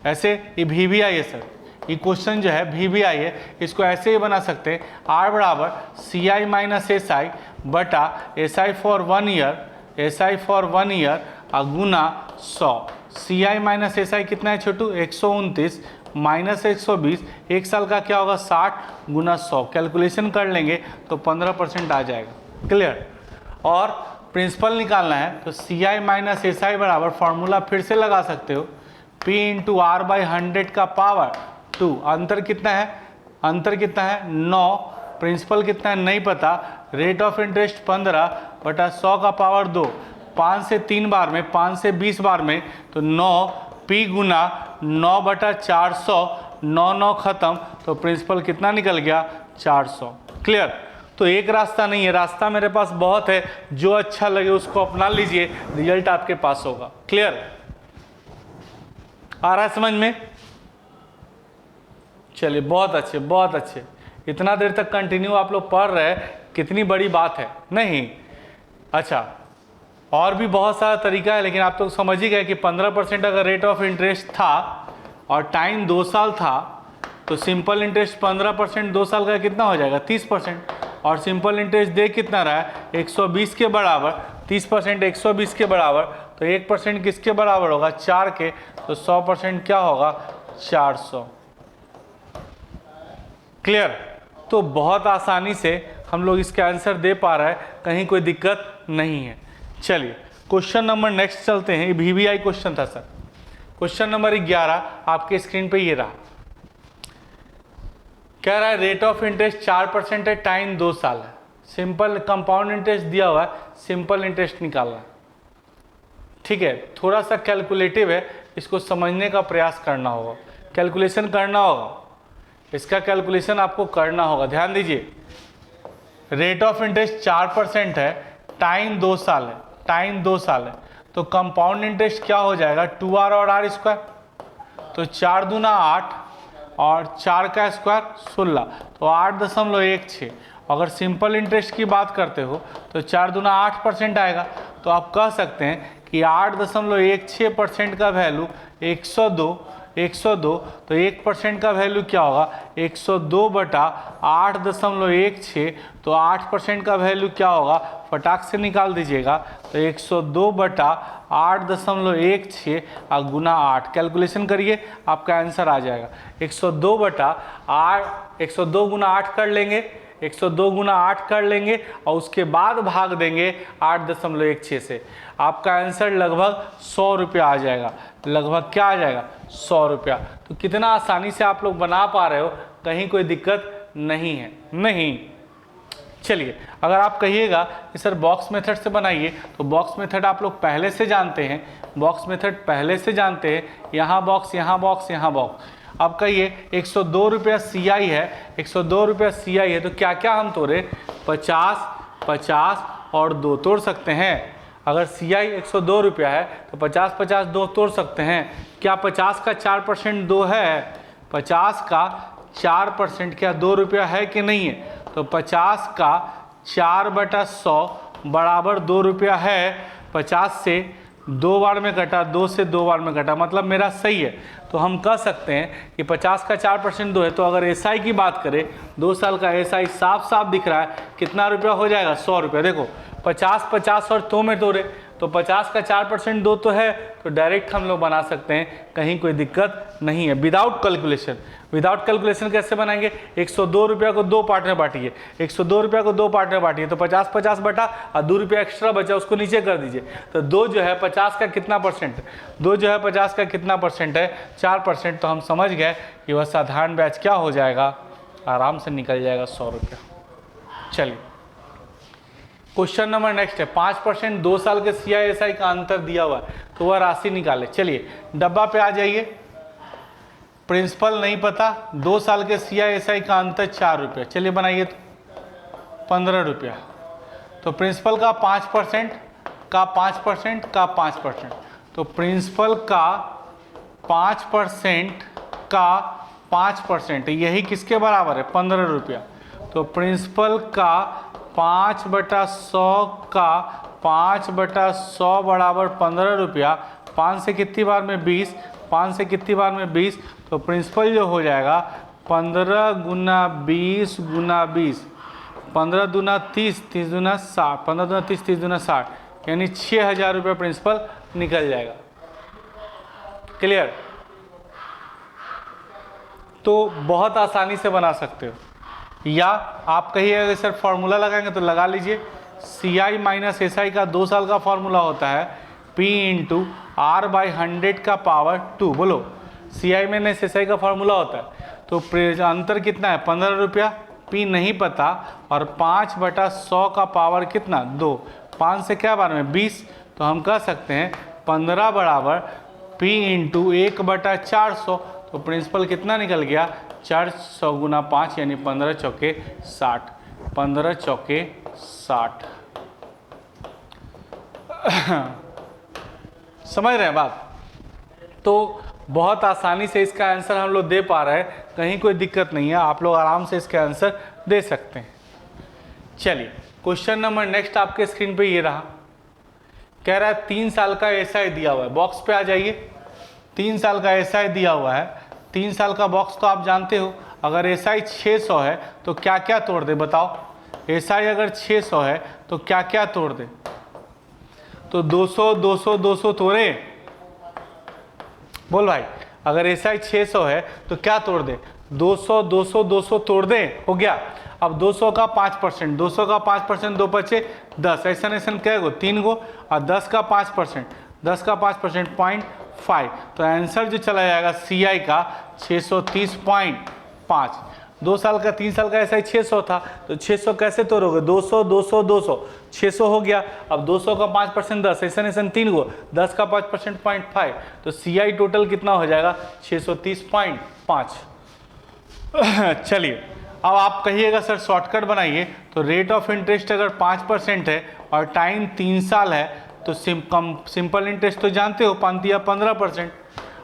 ऐसे ये VBI है सर, ये क्वेश्चन जो है VBI है, इसको ऐसे ही बना सकते हैं R बराबर CI माइनस SI बटा SI for 1 year, SI for 1 year Guna 100। CI minus SI कितना है छोटू 129 माइनस 120, 1 साल का क्या होगा 60 गुना 100, कैलकुलेशन कर लेंगे तो 15% आ जाएगा। क्लियर? और प्रिंसिपल निकालना है तो CI माइनस SI बराबर फॉर्मूला फिर से लगा सकते हो, P इंटू R बाई 100 का पावर 2। अंतर कितना है, अंतर कितना है 9, प्रिंसिपल कितना है नहीं पता, रेट ऑफ इंटरेस्ट 15 बटा 100 का पावर 2, 5 से 3 बार में, 5 से 20 बार में, तो 9 P गुना 9 बटा 400, 9 9 खत्म, तो प्रिंसिपल कितना निकल गया 400। क्लियर। तो एक रास्ता नहीं है, रास्ता मेरे पास बहुत है, जो अच्छा लगे उसको अपना लीजिए, रिजल्ट आपके पास होगा। क्लियर, आ रहा है समझ में? चलिए बहुत अच्छे बहुत अच्छे। इतना देर तक कंटिन्यू आप लोग पढ़ रहे हैं, कितनी बड़ी बात है नहीं। अच्छा, और भी बहुत सारा तरीका है, लेकिन आप तो समझ ही गए कि 15% अगर रेट ऑफ इंटरेस्ट था और टाइम 2 साल था, तो सिंपल इंटरेस्ट 15% 2 साल का कितना हो जाएगा 30%, और सिंपल इंटरेस्ट दे कितना रहा है 120 के बराबर, 30% 120 के बराबर, तो 1% किसके बराबर होगा 4 के, तो 100% क्या होगा 400। क्लियर। तो बहुत आसानी से हम लोग इसके आंसर दे पा रहे हैं, कहीं कोई दिक्कत नहीं है। चलिए क्वेश्चन नंबर नेक्स्ट चलते हैं। VVI क्वेश्चन था सर। क्वेश्चन नंबर 11 आपके स्क्रीन पे ये रहा। कह रहा है रेट ऑफ इंटरेस्ट 4% है, टाइम 2 साल है, सिंपल कंपाउंड इंटरेस्ट दिया हुआ है, सिंपल इंटरेस्ट निकालना है। ठीक है, थोड़ा सा कैलकुलेटिव है, इसको समझने का प्रयास करना होगा, कैलकुलेशन करना होगा, इसका कैलकुलेशन आपको करना होगा। ध्यान दीजिए, रेट ऑफ इंटरेस्ट 4% है, टाइम 2 साल है, टाइम 2 साल है, तो कंपाउंड इंटरेस्ट क्या हो जाएगा 2r और r स्क्वायर, तो 4 दूना 8 और 4 का स्क्वायर 16, तो 8.16। अगर सिंपल इंटरेस्ट की बात करते हो तो 4 दूना 8% आएगा, तो आप कह सकते हैं कि 8.16% का वैल्यू 102, तो 1% का वैल्यू क्या होगा 102 बटा 8.16, तो 8% का वैल्यू क्या होगा, फटाक से निकाल दीजिएगा, तो 102 बटा 8.16 गुना 8, कैलकुलेशन करिए आपका आंसर आ जाएगा। 102 बटा 8, 102 गुना 8 कर लेंगे, 102 गुना 8 कर लेंगे और उसके बाद भाग देंगे 8.16 से, आपका आंसर लगभग 100 रुपया आ जाएगा। लगभग क्या आ जाएगा 100 रुपया। तो कितना आसानी से आप लोग बना पा रहे हो, कहीं कोई दिक्कत नहीं है नहीं। चलिए, अगर आप कहिएगा कि सर बॉक्स मेथड से बनाइए, तो बॉक्स मेथड आप लोग पहले से जानते हैं, बॉक्स मेथड पहले से जानते हैं, यहाँ बॉक्स यहाँ बॉक्स यहाँ बॉक्स। अब कहिए 102 रुपया CI है, 102 रुपया CI है, तो क्या क्या हम तोड़े 50, 50 और 2 तोड़ सकते हैं। अगर CI 102 रुपया है तो 50, 50 2 तोड़ सकते हैं। क्या 50 का 4% 2 है, 50 का 4% क्या 2 रुपया है कि नहीं है, तो 50 का 4/100 बराबर 2 रुपया है। 50 से 2 बार में कटा, 2 से 2 बार में कटा, मतलब मेरा सही है। तो हम कह सकते हैं कि 50 का 4% 2 है, तो अगर SI की बात करें 2 साल का SI साफ साफ दिख रहा है, कितना रुपया हो जाएगा 100 रुपया। देखो 50, 50 और 2 में तोड़े, तो 50 का 4% 2 तो है, तो डायरेक्ट हम लोग बना सकते हैं, कहीं कोई दिक्कत नहीं है। विदाउट कैलकुलेशन, विदाउट कैलकुलेशन कैसे बनाएंगे, 102 रुपया को 2 पार्ट में बांटिए, 102 रुपया को 2 पार्ट में बांटिए, तो 50, 50 बटा और 2 रुपया एक्स्ट्रा बचा उसको नीचे कर दीजिए, तो 2 जो है 50 का कितना परसेंट है, 2 जो है 50 का कितना परसेंट है 4%। तो हम समझ गए कि वह साधारण ब्याज क्या हो जाएगा, आराम से निकल जाएगा 100 रुपया। चलिए क्वेश्चन नंबर नेक्स्ट है। 5% 2 साल के CI SI का अंतर दिया हुआ है, तो वह राशि निकाले। चलिए डब्बा पे आ जाइए, प्रिंसिपल नहीं पता, 2 साल के CI SI का अंतर 4 रुपया, चलिए बनाइए तो 15 रुपया। तो प्रिंसिपल का 5% का 5% का 5%, तो प्रिंसिपल का 5% का 5%, यही किसके बराबर है 15 रुपया। तो प्रिंसिपल का 5/100 का 5/100 बराबर 15 रुपया। 5 से कितनी बार में 20, 5 से कितनी बार में 20, तो प्रिंसिपल जो हो जाएगा 15 गुना 20 गुना 20, 15 दूना 30, 30 दूना 60, 15 दूना 30, 30 दूना 60, यानी 6000 रुपये प्रिंसिपल निकल जाएगा। क्लियर। तो बहुत आसानी से बना सकते हो, या आप कहिए सर फॉर्मूला लगाएंगे तो लगा लीजिए। CI माइनस SI का 2 साल का फॉर्मूला होता है P इंटू R/100 का पावर 2। बोलो, CI माइनस SI का फॉर्मूला होता है, तो अंतर कितना है 15 रुपया, P नहीं पता, और 5/100 का पावर कितना 2, 5 से क्या बार में 20, तो हम कह सकते हैं 15 बराबर P इंटू 1/400। तो प्रिंसिपल कितना निकल गया, 400 गुना 5 यानी 15 चौके 60, 15 चौके 60। समझ रहे हैं बात? तो बहुत आसानी से इसका आंसर हम लोग दे पा रहे हैं, कहीं कोई दिक्कत नहीं है, आप लोग आराम से इसका आंसर दे सकते हैं। चलिए क्वेश्चन नंबर नेक्स्ट आपके स्क्रीन पे ये रहा, कह रहा है 3 साल का एसआई दिया हुआ है, बॉक्स पे आ जाइए। 3 साल का एसआई दिया हुआ है, 3 साल का बॉक्स तो आप जानते हो, अगर एसआई 600 है तो क्या क्या तोड़ दे बताओ। एसआई अगर 600 है तो क्या क्या तोड़ दे, तो 200 200 200 तोड़े, बोल भाई। अगर एसआई 600 है तो क्या तोड़ दे, 200 200 200 तोड़ दे, हो गया। अब 200 का 5%, 200 का 5%, 2 बचे 10, ऐसा ऐसा कै गो, 3 गो, और 10 का 5%, 10 का 5% 0.5, तो आंसर जो चला जाएगा सी आई का 630.5। 2 साल का 3 साल का ऐसा ही 600 था, तो 600 कैसे तोड़ोगे, 200 200 200, 600 हो गया। अब 200 का 5% 10, ऐसा ऐसा 3 गो, 10 का 5% 0.5, तो सी आई टोटल कितना हो जाएगा 630.5। चलिए अब आप कहिएगा सर शॉर्टकट बनाइए, तो रेट ऑफ इंटरेस्ट अगर 5% है और टाइम 3 साल है तो सिंपल इंटरेस्ट तो जानते हो 15%,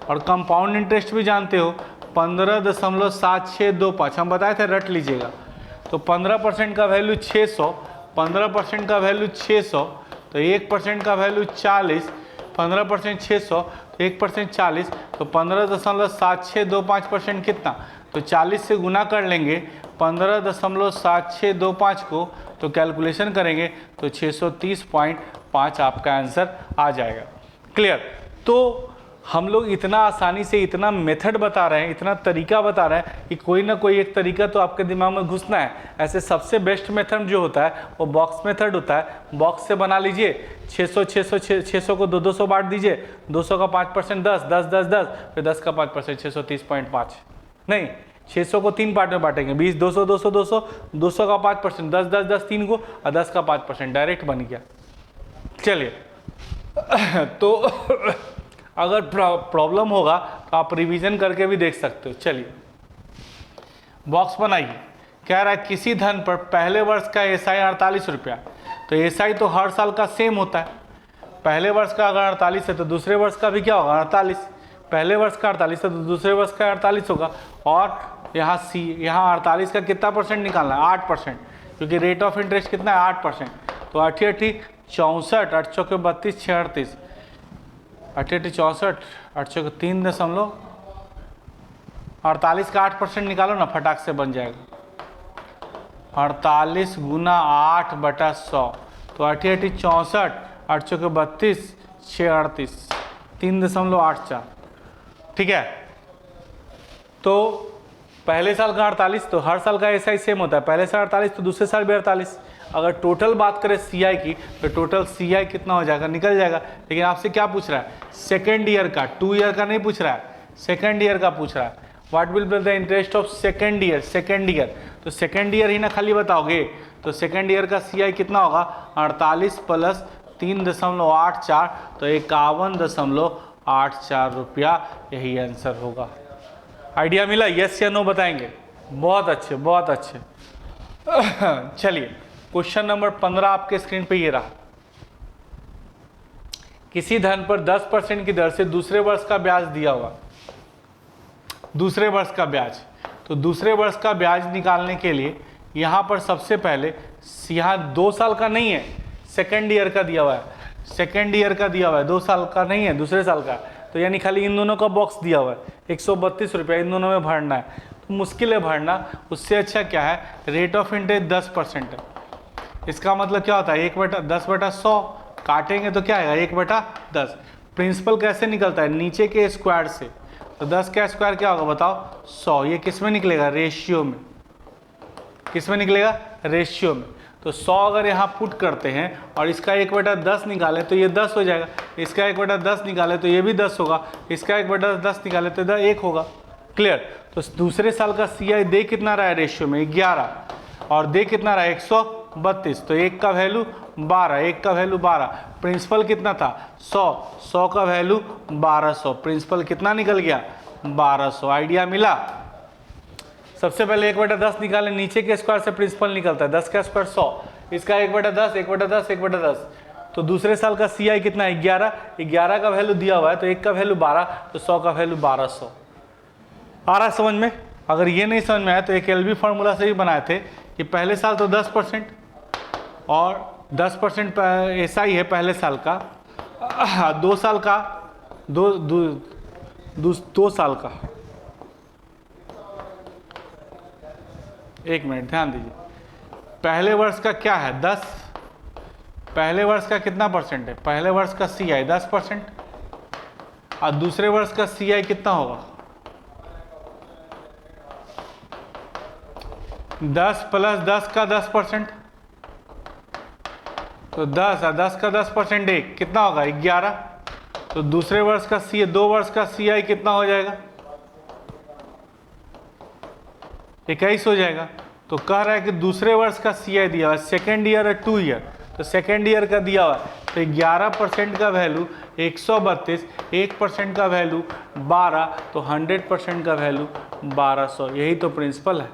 और कंपाउंड इंटरेस्ट भी जानते हो 15.7625, हम बताए थे, रट लीजिएगा। तो 15% का वैल्यू 600, 15% का वैल्यू 600, तो 1% का वैल्यू 40, 15% 600 तो 1% 40, तो 15.7625% कितना, तो 40 से गुना कर लेंगे 15.7625 को, तो कैलकुलेशन करेंगे तो 630.5 आपका आंसर आ जाएगा। क्लियर? तो हम लोग इतना आसानी से इतना मेथड बता रहे हैं, इतना तरीका बता रहे हैं कि कोई ना कोई एक तरीका तो आपके दिमाग में घुसना है। ऐसे सबसे बेस्ट मेथड जो होता है वो बॉक्स मेथड होता है। बॉक्स से बना लीजिए, 600 को 200 बांट दीजिए, 200 का 5% 10 10 10 10, फिर 10 का 5% 630.5, नहीं 600 को 3 पार्ट में बांटेंगे, 20 200 200 200, 200 का 5% 10 10 10 3 को, और 10 का 5% डायरेक्ट बन गया। चलिए तो अगर प्रॉब्लम होगा तो आप रिवीजन करके भी देख सकते हो। चलिए बॉक्स बनाइए, कह रहा है किसी धन पर पहले वर्ष का एसआई 48 रुपया, तो एसआई तो हर साल का सेम होता है, पहले वर्ष का अगर 48 है तो दूसरे वर्ष का भी क्या होगा 48, पहले वर्ष का 48 है तो दूसरे वर्ष का 48 होगा। और यहाँ यहाँ 48 का कितना परसेंट निकालना है, 8%, क्योंकि रेट ऑफ इंटरेस्ट कितना है 8%, तो 8 64, 8 चौके 32, 6 38, 8 64, 8 चौके 3.48 का 8% निकालो ना, फटाक से बन जाएगा 48 गुना 8/100, तो 8 64, 8 चौके 32, 6 38, 3.84, ठीक है। तो पहले साल का 48, तो हर साल का ऐसा ही सेम होता है, पहले साल 48 तो दूसरे साल भी 48। अगर टोटल बात करें सीआई की, तो टोटल सीआई कितना हो जाएगा, निकल जाएगा। लेकिन आपसे क्या पूछ रहा है, सेकेंड ईयर का, 2 ईयर का नहीं पूछ रहा है, सेकेंड ईयर का पूछ रहा है। What will be the interest of second year, second year, तो सेकेंड ईयर ही ना खाली बताओगे, तो सेकेंड ईयर का सीआई कितना होगा 48 प्लस 3.84, तो 51.84 रुपया, यही आंसर होगा। आइडिया मिला, यस या नो बताएंगे, बहुत अच्छे बहुत अच्छे। चलिए क्वेश्चन नंबर 15 आपके स्क्रीन पे ये रहा, किसी धन पर 10% की दर से दूसरे वर्ष का ब्याज दिया हुआ, दूसरे वर्ष का ब्याज, तो दूसरे वर्ष का ब्याज निकालने के लिए यहाँ पर सबसे पहले, यहाँ 2 साल का नहीं है, सेकेंड ईयर का दिया हुआ है, सेकेंड ईयर का दिया हुआ है, 2 साल का नहीं है, दूसरे साल का, तो यानी खाली इन दोनों का बॉक्स दिया हुआ है, 132 रुपया इन दोनों में भरना है, तो मुश्किल है भरना। उससे अच्छा क्या है, रेट ऑफ इंटरेस्ट 10% है, इसका मतलब क्या होता है 1/10/100, काटेंगे तो क्या आएगा 1/10। प्रिंसिपल कैसे निकलता है, नीचे के स्क्वायर से, तो 10 का स्क्वायर क्या होगा बताओ 100, ये किस में निकलेगा, रेशियो में, किस में निकलेगा, रेशियो में। तो 100 अगर यहाँ पुट करते हैं और इसका 1/10 निकालें तो ये 10 हो जाएगा, इसका 1/10 निकालें तो ये भी 10 होगा, इसका 1/10 निकालें तो 1 होगा। क्लियर? तो दूसरे साल का सीआई दे कितना रहा है रेशियो में 11, और दे कितना रहा है 32, तो एक का वैल्यू 12, एक का वैल्यू 12, प्रिंसिपल कितना था 100, 100 का वैल्यू 1200, प्रिंसिपल कितना निकल गया 1200। आइडिया मिला। सबसे पहले 1/10 निकालें, नीचे के स्क्वायर से प्रिंसिपल निकलता है, 10 का स्क्वायर 100, इसका 1/10, 1/10, 1/10, तो दूसरे साल का CI कितना है 11, 11 का वैल्यू दिया हुआ है, तो एक का वैल्यू 12, तो 100 का वैल्यू 1200। आ रहा समझ में? अगर ये नहीं समझ में आया तो एक LB फार्मूला से भी बनाए थे कि पहले साल तो 10% और 10% ऐसा ही है पहले साल का, 2 साल का, दो साल का, एक मिनट ध्यान दीजिए, पहले वर्ष का क्या है 10, पहले वर्ष का कितना परसेंट है, पहले वर्ष का CI 10% और दूसरे वर्ष का CI कितना होगा 10 + 10 का 10%, तो 10 और 10 का 10% एक कितना होगा 11, तो दूसरे वर्ष का CI, 2 वर्ष का CI कितना हो जाएगा 21 हो जाएगा। तो कह रहा है कि दूसरे वर्ष का CI दिया हुआ है, सेकेंड ईयर है 2 ईयर, तो सेकेंड ईयर का दिया हुआ है, तो 11% का वैल्यू 132, 1% का वैल्यू 12, तो 100% का वैल्यू 1200, यही तो प्रिंसिपल है।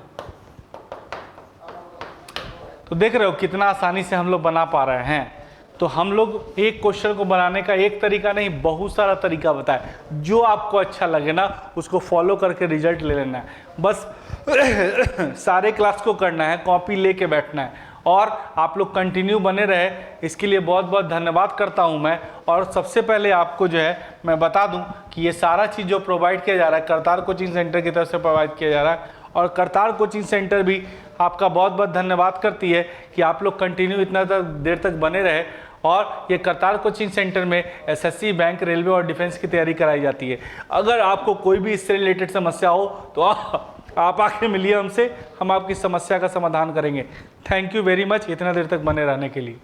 तो देख रहे हो कितना आसानी से हम लोग बना पा रहे हैं। तो हम लोग एक क्वेश्चन को बनाने का एक तरीका नहीं, बहुत सारा तरीका बताए, जो आपको अच्छा लगे ना उसको फॉलो करके रिजल्ट ले लेना है। बस सारे क्लास को करना है, कॉपी लेके बैठना है और आप लोग कंटिन्यू बने रहे, इसके लिए बहुत बहुत धन्यवाद करता हूं मैं। और सबसे पहले आपको जो है मैं बता दूं कि ये सारा चीज़ जो प्रोवाइड किया जा रहा है करतार कोचिंग सेंटर की तरफ से प्रोवाइड किया जा रहा है, और करतार कोचिंग सेंटर भी आपका बहुत बहुत धन्यवाद करती है कि आप लोग कंटिन्यू इतना देर तक बने रहे। और ये करतार कोचिंग सेंटर में SSC, बैंक, रेलवे और डिफेंस की तैयारी कराई जाती है। अगर आपको कोई भी इससे रिलेटेड समस्या हो तो आप आके मिलिए हमसे, हम आपकी समस्या का समाधान करेंगे। थैंक यू वेरी मच इतना देर तक बने रहने के लिए।